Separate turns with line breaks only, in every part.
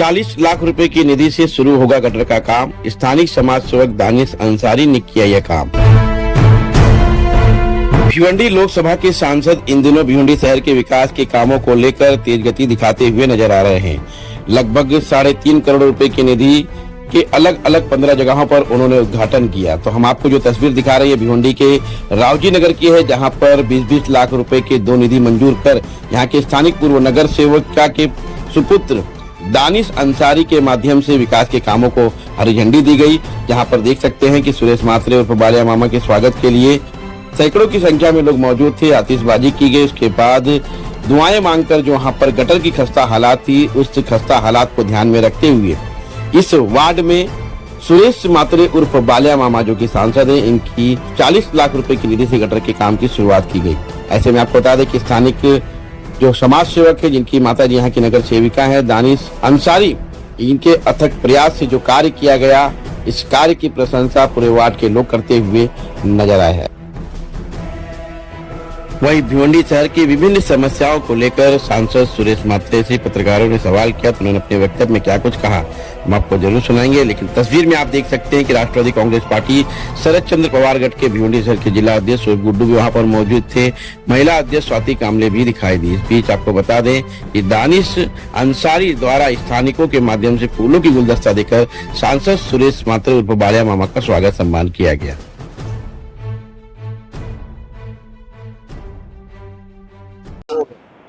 40 लाख रुपए की निधि से शुरू होगा गटर का काम। स्थानीय समाज सेवक दानिश अंसारी ने किया यह काम। भिवंडी लोकसभा के सांसद इन दिनों भिवंडी शहर के विकास के कामों को लेकर तेज गति दिखाते हुए नजर आ रहे हैं। लगभग 3.5 करोड़ रुपए की निधि के अलग अलग 15 जगहों पर उन्होंने उद्घाटन किया। तो हम आपको जो तस्वीर दिखा रहे हैं भिवंडी के रावजी नगर की है, जहां पर 20-20 लाख रुपए के 2 निधि मंजूर कर यहाँ के स्थानिक पूर्व नगर सेवक के सुपुत्र दानिश अंसारी के माध्यम से विकास के कामों को हरी झंडी दी गई। जहां पर देख सकते हैं कि सुरेश मात्रे और बालिया मामा के स्वागत के लिए सैकड़ों की संख्या में लोग मौजूद थे। आतिशबाजी की गई, उसके बाद दुआएं मांगकर जो वहां पर गटर की खस्ता हालात थी, उस खस्ता हालात को ध्यान में रखते हुए इस वार्ड में सुरेश मात्रे उर्फ बालिया मामा जो कि सांसद हैं, इनकी 40 लाख रुपए की निधि से गटर के काम की शुरुआत की गई। ऐसे में आपको बता दें कि स्थानिक जो समाज सेवक है, जिनकी माता जी यहाँ की नगर सेविका है दानिश अंसारी, इनके अथक प्रयास से जो कार्य किया गया, इस कार्य की प्रशंसा पूरे वार्ड के लोग करते हुए नजर आए हैं। वहीं भिवंडी शहर की विभिन्न समस्याओं को लेकर सांसद सुरेश मात्रे से पत्रकारों ने सवाल किया, तो उन्होंने अपने वक्तव्य में क्या कुछ कहा हम आपको जरूर सुनाएंगे। लेकिन तस्वीर में आप देख सकते हैं कि राष्ट्रवादी कांग्रेस पार्टी शरद चंद्र पवार गढ़ के भिवंडी शहर के जिला अध्यक्ष गुड्डू भी वहां पर मौजूद थे। महिला अध्यक्ष स्वाति कामले भी दिखाई दी। इस बीच आपको बता दें कि दानिश अंसारी द्वारा स्थानिकों के माध्यम से फूलों की गुलदस्ता देकर सांसद सुरेश मात्रे उर्फ बालिया मामा का स्वागत सम्मान किया गया।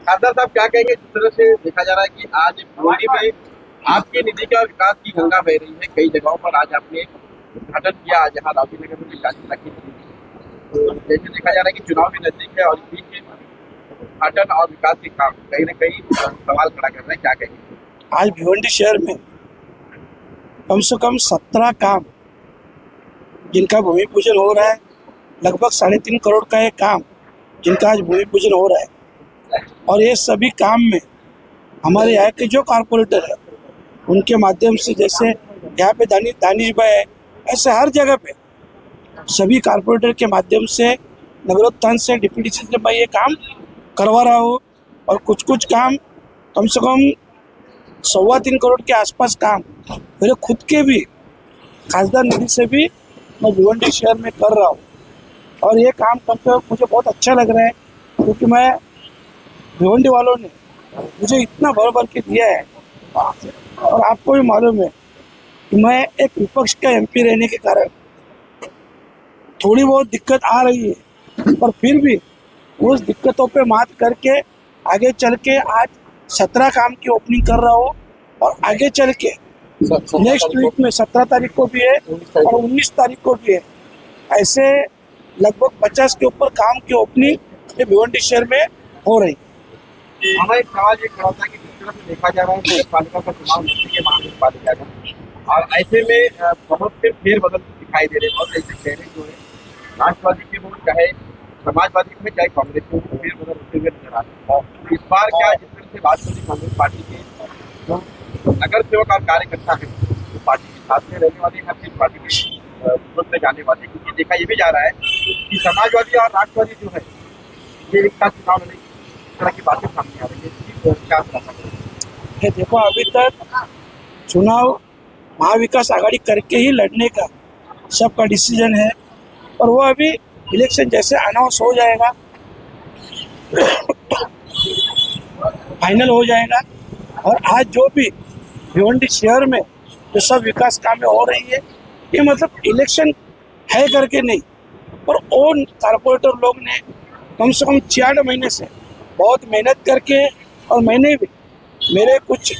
खासदार साहब क्या कहेंगे, जिस तरह से देखा जा रहा है कि आज भिवंडी में आपकी निधि का विकास की गंगा बह रही है। कई जगहों पर आज आपने उद्घाटन किया, जहाँ रावजी नगर में भी 40 लाख की निधि। तो जैसे देखा जा रहा है कि चुनाव भी नजदीक है और इस बीच उद्घाटन और विकास के काम कहीं न कहीं सवाल खड़ा कर रहे हैं, क्या कहेंगे?
आज भिवंडी शहर में कम से कम 17 काम जिनका भूमि पूजन हो रहा है। लगभग 3.5 करोड़ का एक काम जिनका आज भूमि पूजन हो रहा है। और ये सभी काम में हमारे यहाँ के जो कारपोरेटर है उनके माध्यम से, जैसे यहाँ पे दानिश भाई है, ऐसे हर जगह पे सभी कारपोरेटर के माध्यम से नगरोत्थान से डिप्टी से मैं ये काम करवा रहा हूँ। और कुछ काम कम से कम 3.25 करोड़ के आसपास काम मेरे खुद के भी खासदार निधि से भी मैं भिवंडी शहर में कर रहा हूँ। और ये काम करते हुए मुझे बहुत अच्छा लग रहा है, क्योंकि मैं भिवंडी वालों ने मुझे इतना भर के दिया है। और आपको भी मालूम है कि मैं एक विपक्ष का एमपी रहने के कारण थोड़ी बहुत दिक्कत आ रही है, पर फिर भी उस दिक्कतों पे मात करके आगे चल के आज 17 काम की ओपनिंग कर रहा हूँ। और आगे चल के नेक्स्ट वीक में 17 तारीख को भी है और 19 तारीख को भी है। ऐसे लगभग 50 के ऊपर काम की ओपनिंग ये भिवंडी शहर में हो रही है।
हमारा एक सवाल ये खड़ा था कि जिस तरह से देखा जा रहा है कि पालिका का चुनाव के महानगरपालिका का, और ऐसे में बहुत से फेरबदल दिखाई दे रहे हैं। बहुत ऐसे चेहरे जो है राष्ट्रवादी के लोग, चाहे समाजवादी में, चाहे कांग्रेस के, फेरबदल होते हुए नजर आ रहे हैं। इस बार क्या जिस तरह से राष्ट्रवादी कांग्रेस पार्टी के जो नगर सेवक और कार्यकर्ता है, तो पार्टी के साथ में रहने वाले, हर चीज पार्टी के विरोध में जाने वाले, क्योंकि देखा ये भी जा रहा है कि समाजवादी और राष्ट्रवादी जो है ये एक साथ चुनाव लड़ेंगे, तरह की बातें सामने आ रही है। क्या
कि देखो, अभी तक चुनाव महाविकास आघाड़ी करके ही लड़ने का सबका डिसीजन है। और वो अभी इलेक्शन जैसे अनाउंस हो जाएगा, फाइनल हो जाएगा। और आज जो भी भिवंडी शहर में जो सब विकास कामें हो रही है, ये मतलब इलेक्शन है करके नहीं, पर ओन कारपोरेटर लोग ने कम से कम 4 महीने से बहुत मेहनत करके, और मैंने भी मेरे कुछ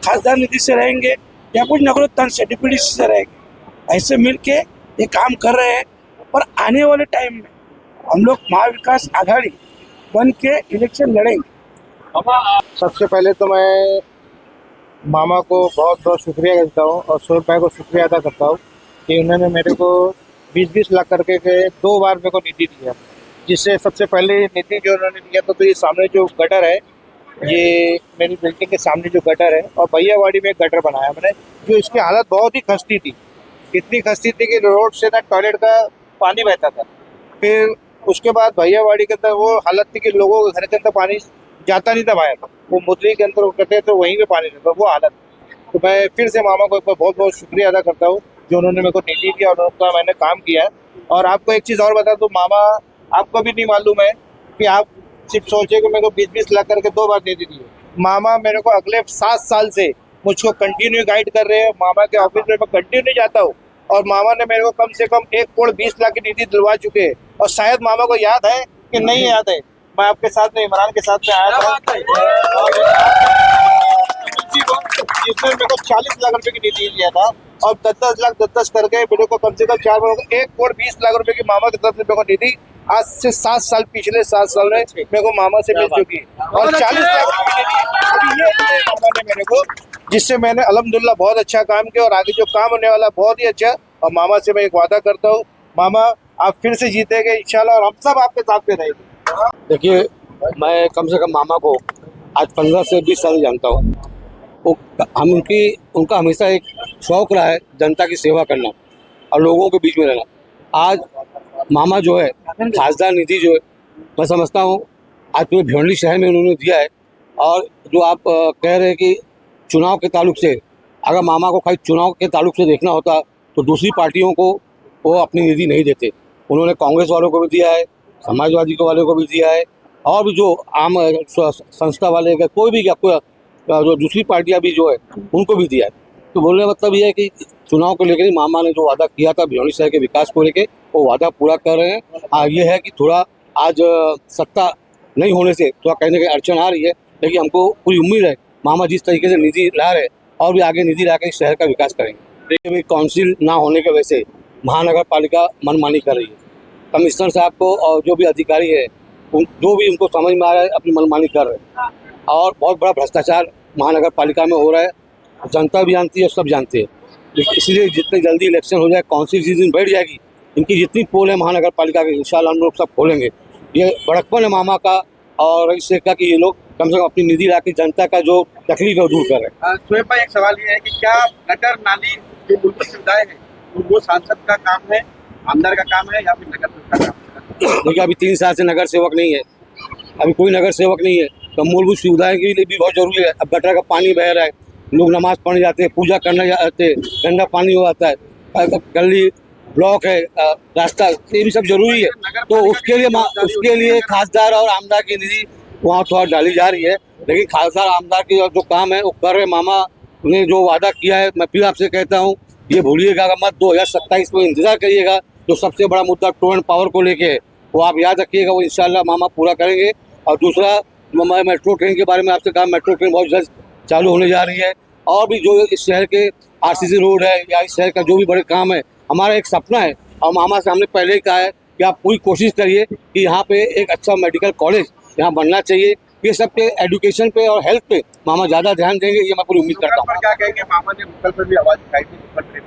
खासदार निधि से रहेंगे या कुछ नगरोत्थान से डिप्टी से रहेंगे, ऐसे मिलके ये काम कर रहे हैं। और आने वाले टाइम में हम लोग महाविकास आघाड़ी बन के इलेक्शन लड़ेंगे।
सबसे पहले तो मैं मामा को बहुत बहुत शुक्रिया करता हूँ और सूरज भाई को शुक्रिया अदा करता हूँ कि उन्होंने मेरे को 20-20 लाख करके 2 बार मेरे को निधि दिया। जिससे सबसे पहले निधि जो उन्होंने दिया तो ये सामने जो गटर है, ये मेरी बिल्डिंग के सामने जो गटर है, और भैयावाड़ी में एक गटर बनाया मैंने, जो इसकी हालत बहुत ही खस्ती थी। इतनी खस्ती थी कि रोड से ना टॉयलेट का पानी बहता था। फिर उसके बाद भैयावाड़ी के अंदर वो हालत थी कि लोगों के घर के अंदर पानी जाता नहीं था बाहर, वो मुद्री के अंदर करते तो वहीं पे पानी रहता, वो हालत। तो मैं फिर से मामा को एक बार बहुत बहुत शुक्रिया अदा करता हूँ जो उन्होंने मेरे को निधि दिया और उनका मैंने काम किया है। और आपको एक चीज़ और बता दूँ, मामा आपको भी नहीं मालूम है कि आप सिर्फ सोचे कि मेरे को 20-20 लाख करके 2 बार निधि दी है। मामा मेरे को अगले 7 साल से मुझको कंटिन्यू गाइड कर रहे हैं। मामा के ऑफिस में मैं कंटिन्यू जाता हूँ और मामा ने मेरे को कम से कम 1 करोड़ 20 लाख की निधि दिलवा चुके हैं। और शायद मामा को याद है कि नहीं याद है, मैं आपके साथ में इमरान के साथ में आया था जिसमें मेरे को 40 लाख रुपए की निधि दिया था और 10-10 लाख 10-10 करके मेरे को कम से कम 4 बार 1 करोड़ 20 लाख रुपए की मामा की तरफ से मेरे को निधि आज से 7 साल पिछले 7 साल में मेरे को मामा से मिल चुकी है और 40 लाख रुपए की निधि ये मामा ने मेरे को, जिससे मैंने अल्हम्दुलिल्लाह बहुत अच्छा काम किया और आगे जो काम होने वाला बहुत ही अच्छा। और मामा से मैं एक वादा करता हूँ, मामा आप फिर से जीतेंगे इंशाल्लाह और हम सब आपके साथ में रहेंगे।
देखिए, मैं कम से कम मामा को आज 15 से 20 साल जानता हूँ। हम उनका हमेशा एक शौक रहा है जनता की सेवा करना और लोगों के बीच में रहना। आज मामा जो है खासदार निधि जो है, मैं समझता हूँ आज पूरे भिवंडी शहर में उन्होंने दिया है। और जो आप कह रहे हैं कि चुनाव के ताल्लुक से, अगर मामा को खाली चुनाव के ताल्लुक से देखना होता तो दूसरी पार्टियों को वो अपनी निधि नहीं देते। उन्होंने कांग्रेस वालों को भी दिया है, समाजवादी को वालों को भी दिया है और भी जो आम संस्था वाले कोई भी जो दूसरी पार्टियां भी जो है उनको भी दिया है। तो बोलने का मतलब ये है कि चुनाव को लेकर मामा ने जो वादा किया था भिवंडी शहर के विकास को लेकर, वो वादा पूरा कर रहे हैं। ये है कि थोड़ा आज सत्ता नहीं होने से थोड़ा कहीं ना कहीं अड़चन आ रही है, लेकिन हमको पूरी उम्मीद है मामा जिस तरीके से निधि ला रहे और भी आगे निधि ला कर इस शहर का विकास करेंगे। देखिए, काउंसिल ना होने की वजह से महानगर पालिका मनमानी कर रही है। कमिश्नर साहब को और जो भी अधिकारी है जो भी उनको समझ में आ रहा है अपनी मनमानी कर रहे हैं और बहुत बड़ा भ्रष्टाचार महानगर पालिका में हो रहा है। जनता भी जानती है और सब जानते हैं। इसलिए जितनी जल्दी इलेक्शन हो जाए, काउंसिल जिस दिन बैठ जाएगी, इनकी जितनी पोल है महानगर पालिका की इंशाल्लाह हम लोग सब खोलेंगे। ये बड़कपन है मामा का और इससे का कि ये लोग कम से कम अपनी निधि ला के जनता का जो तकलीफ है वो दूर कर रहे हैं।
शोएब भाई, एक सवाल ये है कि क्या गटर नाली जो मूलभूत सुविधाएं हैं वो सांसद का काम है, आमदार का काम है या फिर नगर सेवक का काम है?
देखिए, अभी 3 साल से नगर सेवक नहीं है, अभी कोई नगर सेवक नहीं है, तो मूलभूत सुविधाएं के लिए भी बहुत जरूरी है। अब गटर का पानी बह रहा है, लोग नमाज पढ़ने जाते हैं, पूजा करने जाते हैं, गंदा पानी हो जाता है, गली ब्लॉक है, रास्ता, ये भी सब जरूरी है। तो उसके लिए खासदार और आमदार की निधि वहाँ थोड़ा डाली जा रही है, लेकिन खासदार आमदार की जो काम है वो कर रहे। मामा ने जो वादा किया है, मैं फिर आपसे कहता हूँ ये भूलिएगा मत, 2027 में इंतजार करिएगा। जो सबसे बड़ा मुद्दा टोल एंड पावर को लेके है वो आप याद रखिएगा, वो इंशाल्लाह मामा पूरा करेंगे। और दूसरा, मैं मेट्रो ट्रेन के बारे में आपसे कहा, मेट्रो ट्रेन बहुत जल्द चालू होने जा रही है। और भी जो इस शहर के आरसीसी रोड है या इस शहर का जो भी बड़े काम है, हमारा एक सपना है और मामा से हमने पहले ही कहा है कि आप पूरी कोशिश करिए कि यहाँ पे एक अच्छा मेडिकल कॉलेज यहाँ बनना चाहिए। ये सब पे एजुकेशन पे और हेल्थ पे मामा ज़्यादा ध्यान देंगे, ये मैं पूरी उम्मीद करता हूँ।
क्या कहेंगे, मामा ने लोकल पर भी आवाज उठाई थी, लोकल ट्रेन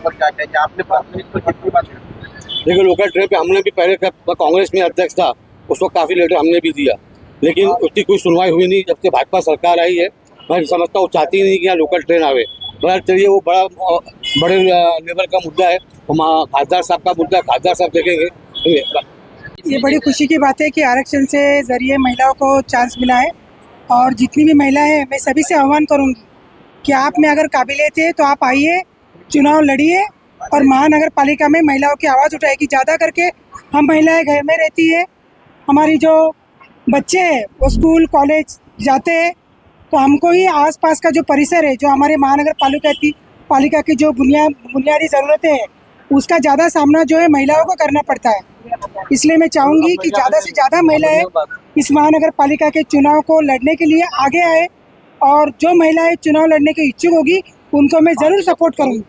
पर क्या कहेंगे आपने कितनी बात?
देखिए, लोकल ट्रेन पे हमने भी पहले कांग्रेस में अध्यक्ष था, उस वक्त काफ़ी लेटर हमने भी दिया, लेकिन उसकी कोई सुनवाई हुई नहीं। जब से भाजपा सरकार आई है, मैं समझता हूँ चाहती नहीं कि यहाँ लोकल ट्रेन आवे। बड़ा चलिए, वो बड़े लेवल का मुद्दा है, खासदार साहब का मुद्दा है, खासदार साहब देखेंगे।
ये बड़ी खुशी की बात है कि आरक्षण से ज़रिए महिलाओं को चांस मिला है और जितनी भी महिलाएं हैं, मैं सभी से आह्वान करूंगी कि आप में अगर काबिलियत है तो आप आइए, चुनाव लड़िए और महानगर पालिका में महिलाओं की आवाज़ उठाएगी। ज़्यादा करके हम महिलाएं घर में रहती है, हमारी जो बच्चे हैं वो स्कूल कॉलेज जाते हैं, तो हमको ही आसपास का जो परिसर है, जो हमारे महानगर पालिका की जो बुनियादी ज़रूरतें हैं, उसका ज़्यादा सामना जो है महिलाओं को करना पड़ता है। इसलिए मैं चाहूँगी कि ज़्यादा से ज़्यादा महिलाएं इस महानगर पालिका के चुनाव को लड़ने के लिए आगे आए और जो महिलाएं चुनाव लड़ने के इच्छुक होगी उनको मैं ज़रूर सपोर्ट करूँगी।